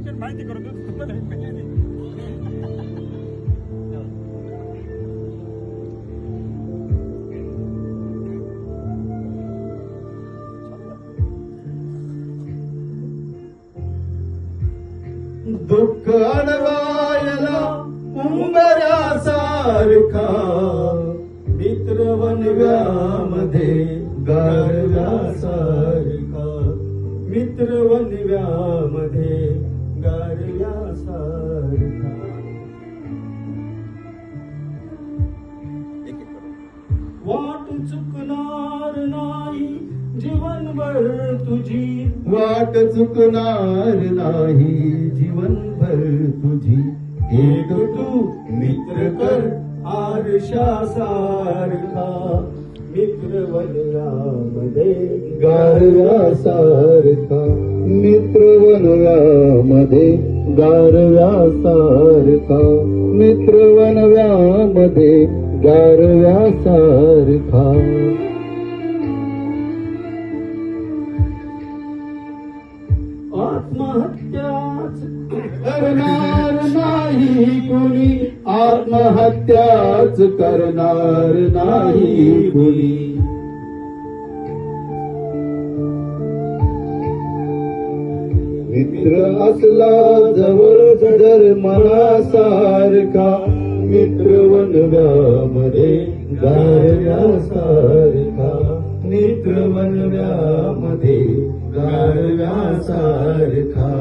थोडक्यात माहिती करून देतो तुम्हाला. दुःख अडवायला उंबऱ्यासारखा मित्र वनव्यामध्ये गारव्यासारखा, मित्र वनव्यामध्ये गारव्यासारखा. वाट चुकणार नाही जीवनभर तुझी, वाट चुकणार नाही जीवनभर तुझी. एक तू मित्र कर आरशासारखा, मित्र वनव्यामध्ये गारव्यासारखा, मित्र वनव्यामध्ये गारव्यासारखा, मित्र वनव्यामध्ये गारव्यासारखा. आत्महत्याच करणार नाही कुणी, आत्महत्याच करणार नाही कुणी. मित्र असला जवळ जर मनासारखा, मित्र वनव्यामध्ये गारव्यासारखा, मित्र वनव्यामध्ये गारव्यासारखा.